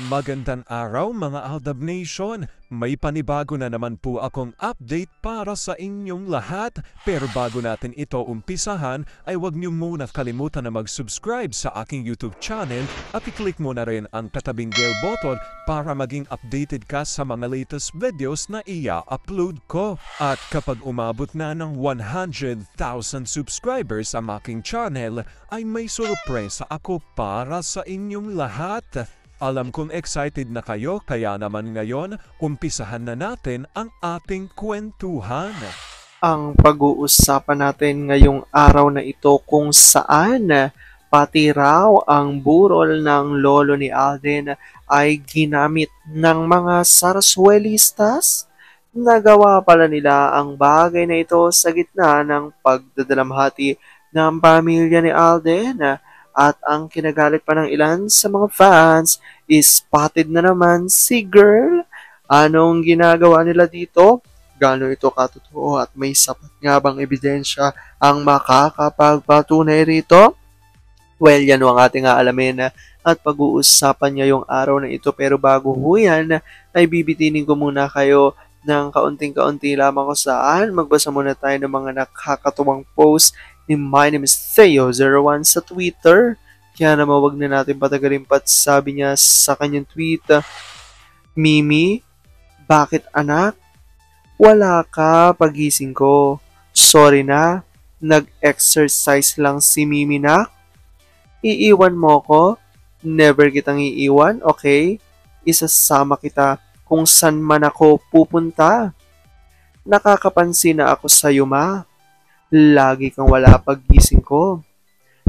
Magandang araw mga Aldab Nation! May panibago na naman po akong update para sa inyong lahat. Pero bago natin ito umpisahan ay huwag niyo muna kalimutan na mag-subscribe sa aking YouTube channel at i-click mo na rin ang katabing bell button para maging updated ka sa mga latest videos na i-upload ko. At kapag umabot na ng 100,000 subscribers ang aking channel ay may sorpresa ako para sa inyong lahat. Alam kong excited na kayo kaya naman ngayon, umpisahan na natin ang ating kwentuhan. Ang pag-uusapan natin ngayong araw na ito kung saan pati raw ang burol ng lolo ni Alden ay ginamit ng mga sarsuelistas. Nagawa pala nila ang bagay na ito sa gitna ng pagdadalamhati ng pamilya ni Alden. At ang kinagalit pa ng ilan sa mga fans is spotted na naman si girl. Anong ginagawa nila dito? Gaano ito katotoo at may sapat nga bang ebidensya ang makakapagpatunay rito? Well, yan ang ating aalamin at pag-uusapan ngayong araw na ito. Pero bago ho yan, ay bibitinin ko muna kayo ng kaunting-kaunti lamang kung saan magbasa muna tayo ng mga nakakatuwang post ni My Name is Theo01 sa Twitter. Kaya naman wag na natin patagalin pa at sabi niya sa kanyang tweet, Mimi, bakit anak? Wala ka pagising ko. Sorry na, nag-exercise lang si Mimi na. Iiwan mo ko? Never kitang iiwan, okay? Isasama kita kung san man ako pupunta. Nakakapansin na ako sa'yo, ma. Lagi kang wala paggising ko.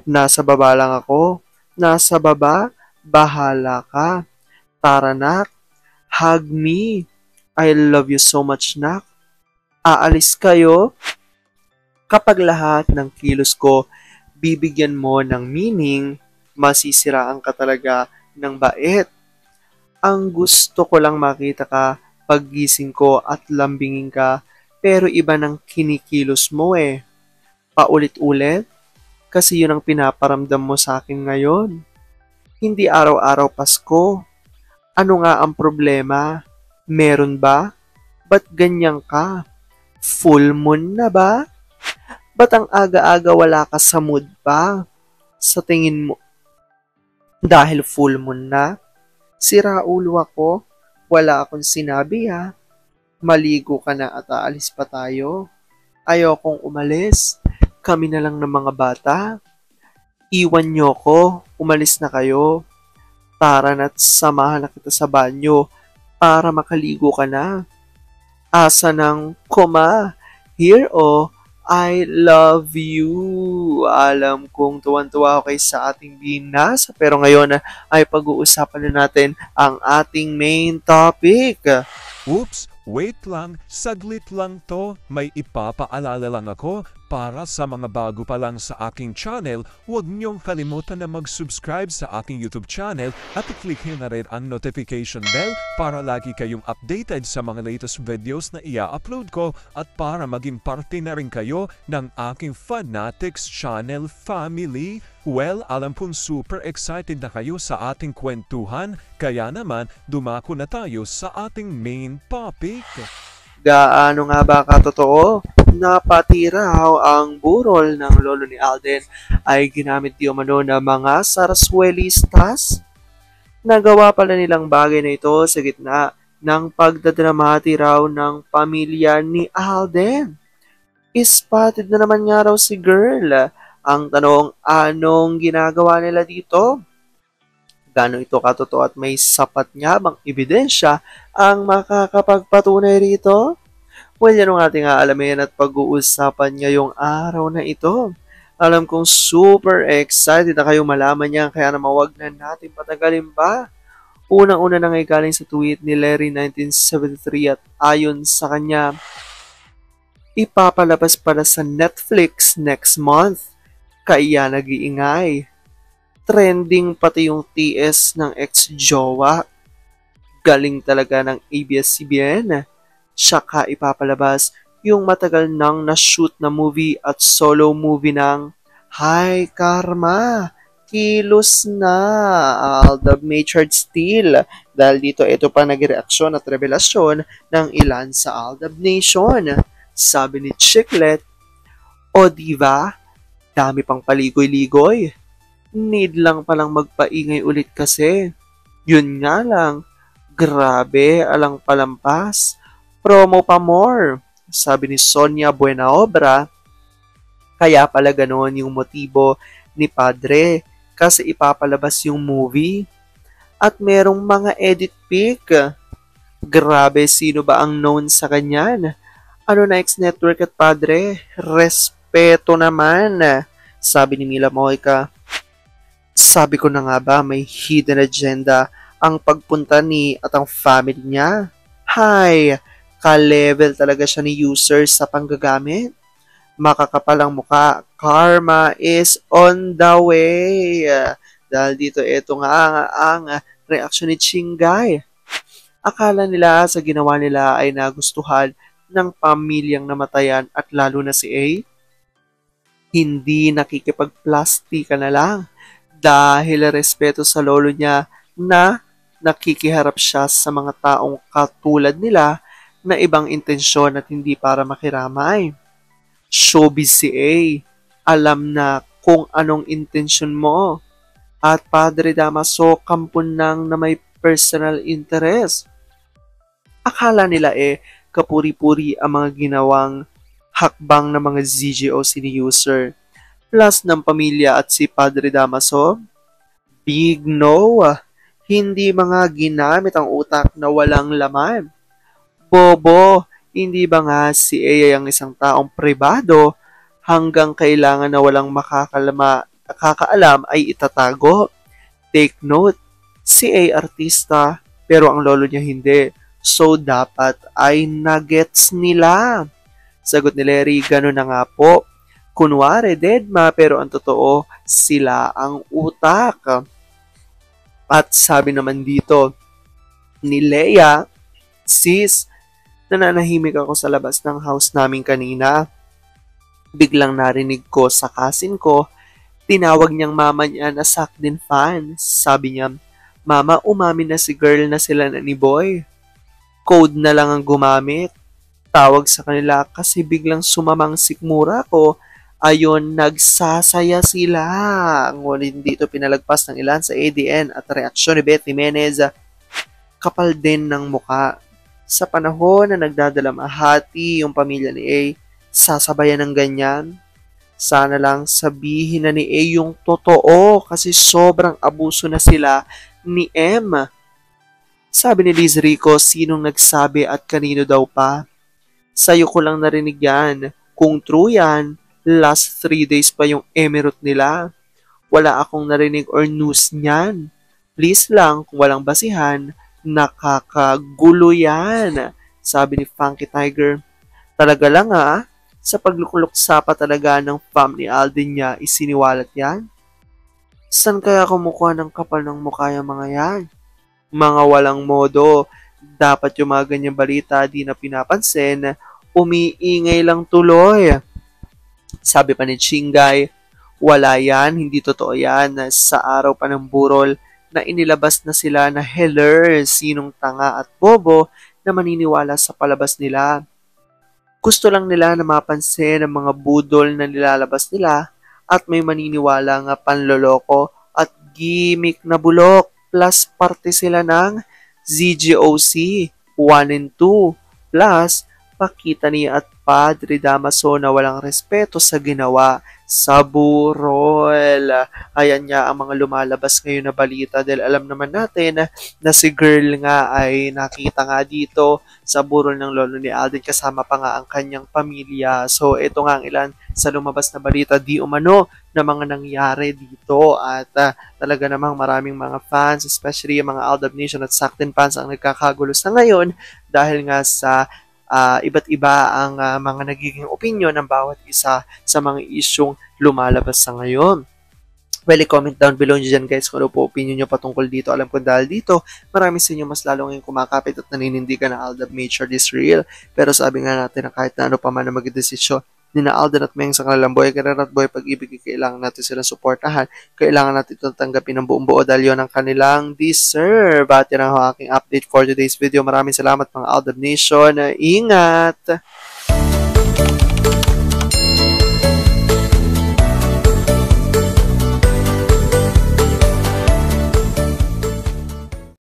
Nasa baba lang ako. Nasa baba, bahala ka. Tara, nak. Hug me. I love you so much, nak. Aalis kayo? Kapag lahat ng kilos ko bibigyan mo ng meaning, masisiraan ka talaga ng bait. Ang gusto ko lang makita ka paggising ko at lambingin ka, pero iba ng kinikilos mo eh. Paulit-ulit? Kasi yun ang pinaparamdam mo sa akin ngayon. Hindi araw-araw Pasko. Ano nga ang problema? Meron ba? Ba't ganyan ka? Full moon na ba? Ba't ang aga-aga wala ka sa mood pa? Sa tingin mo, dahil full moon na? Sira ulo ako? Wala akong sinabi ha. Maligo ka na at aalis pa tayo. Ayokong umalis. Kami na lang ng mga bata. Iwan niyo ko. Umalis na kayo. Tara na't samahan na kita sa banyo para makaligo ka na. Asa ng koma? Here oh, I love you. Alam kong tuwan-tuwa ako kay sa ating binasa. Pero ngayon ay pag-uusapan na natin ang ating main topic. Oops! Wait lang, saglit lang to. May ipapaalala lang ako para sa mga bago pa lang sa aking channel. Huwag niyong kalimutan na mag-subscribe sa aking YouTube channel at i-click nyo na rin ang notification bell para lagi kayong updated sa mga latest videos na i-upload ko at para maging parte na rin kayo ng aking Fanatics channel family. Well, alam kong super excited na kayo sa ating kwentuhan, kaya naman dumako na tayo sa ating main topic. Gaano nga ba katotoo na pati raw ang burol ng lolo ni Alden ay ginamit di umano ng mga sarsuelistas? Nagawa pala nilang bagay na ito sa gitna ng pagdadramati raw ng pamilya ni Alden. Spotted na naman nga raw si girl. Ang tanong, anong ginagawa nila dito? Gaano ito katotoo at may sapat nga bang ebidensya ang makakapagpatunay rito? Well, yan ang ating aalamin at pag-uusapan ngayong araw na ito. Alam kong super excited na kayo malaman yan, kaya naman wag na natin patagalin pa. Unang-una na ngay galing sa tweet ni Larry 1973 at ayon sa kanya, ipapalabas pala sa Netflix next month. Kaya nag-iingay. Trending pati yung TS ng ex-jowa. Galing talaga ng ABS-CBN. Tsaka ipapalabas yung matagal nang na-shoot na movie at solo movie ng Hi Karma. kilos na Aldab Matured Steel. Dahil dito, ito pa nagreaksyon at revelasyon ng ilan sa Aldab Nation. Sabi ni Chiclet, o diva, dami pang paligoy-ligoy. Need lang palang magpaingay ulit kasi. Yun nga lang, grabe, alang palampas. Promo pa more. Sabi ni Sonia Buenaobra, kaya pala ganoon yung motibo ni Padre kasi ipapalabas yung movie. At merong mga edit pic. Grabe, sino ba ang known sa kanyan? Ano na X-Network at Padre? Respeto naman. Sabi ni Mila Moica. Sabi ko na nga ba may hidden agenda ang pagpunta ni at ang family niya. Hay, ka-level talaga siya ni user sa panggagamit. Makakapalang muka, karma is on the way. Dahil dito, ito nga ang reaksyon ni Chingay. Akala nila sa ginawa nila ay nagustuhan ng pamilyang namatayan at lalo na si A. Hindi nakikipagplastika na lang dahil respeto sa lolo niya na nakikiharap siya sa mga taong katulad nila na ibang intensyon at hindi para makiramay. Showbiz si A. Alam na kung anong intensyon mo. At Padre Damaso kampunang na may personal interest. Akala nila kapuri-puri ang mga ginawang hakbang ng mga ZGO ni user. Plus ng pamilya at si Padre Damaso. Big no. Hindi mga ginamit ang utak na walang laman. Bobo, hindi ba nga si A ang isang taong pribado hanggang kailangan na walang makakaalam ay itatago? Take note, si A artista pero ang lolo niya hindi. So dapat ay nuggets nila. Sagot ni Larry, gano'n na nga po. Kunwari, deadma pero ang totoo, sila ang utak. At sabi naman dito ni Leia, sis, nananahimik ako sa labas ng house namin kanina. Biglang narinig ko sa kasin ko, tinawag niyang mama niya na Sakdin fan. Sabi niya, mama, umamin na si girl na sila na ni boy. Code na lang ang gumamit. Tawag sa kanila kasi biglang sumamang sikmura ko. Ayon, nagsasaya sila. Ngunit dito pinalagpas ng ilan sa ADN at reaksyon ni Beth Jimenez. Kapal din ng muka. Sa panahon na nagdadalamahati yung pamilya ni A, sasabayan ng ganyan. Sana lang sabihin na ni A yung totoo kasi sobrang abuso na sila ni M. Sabi ni Liz Rico, sinong nagsabi at kanino daw pa? Sa'yo ko lang narinig yan. Kung true yan, last 3 days pa yung emirate nila. Wala akong narinig or news niyan. Please lang, kung walang basihan, nakakagulo yan. Sabi ni Funky Tiger. Talaga lang sa paglukuluksa pa talaga ng family Alden niya, isiniwalat yan? San kaya kumukha ng kapal ng mukha yung mga yan? Mga walang modo. Dapat yung mga ganyang balita di na pinapansin, umiingay lang tuloy. Sabi pa ni Chingay, wala yan, hindi totoo yan. Sa araw pa ng burol na inilabas na sila na heller, sinong tanga at bobo na maniniwala sa palabas nila. Gusto lang nila na mapansin ang mga budol na nilalabas nila at may maniniwala nga panloloko at gimmick na bulok. Plus parte sila ng ZGOC 1 and 2. Plus, pakita niya at Padre Damaso na walang respeto sa ginawa sa burol. Ayan nga ang mga lumalabas ngayon na balita dahil alam naman natin na si girl nga ay nakita nga dito sa burol ng lolo ni Alden kasama pa nga ang kanyang pamilya. So ito nga ang ilan sa lumabas na balita di umano na mga nangyari dito at talaga namang maraming mga fans, especially yung mga Aldab Nation at Saktin fans ang nagkakagulo sa ngayon dahil nga sa iba't iba ang mga nagiging opinion ng bawat isa sa mga isyong lumalabas sa ngayon. Well, comment down below nyo dyan guys kung ano po opinion nyo patungkol dito. Alam ko dahil dito, marami sa inyo mas lalong yung kumakapit at naninindigan na Aldab Major is real. Pero sabi nga natin na kahit na ano pa man na magdesisyon, ni na Alden at Meng sa kanilang buhay, karir at buhay pag-ibig. Kailangan natin silang suportahan. Kailangan natin itong tanggapin ng buong buo dahil yun ang kanilang deserve. At yan ang aking update for today's video. Maraming salamat mga Alden Nation. Ingat!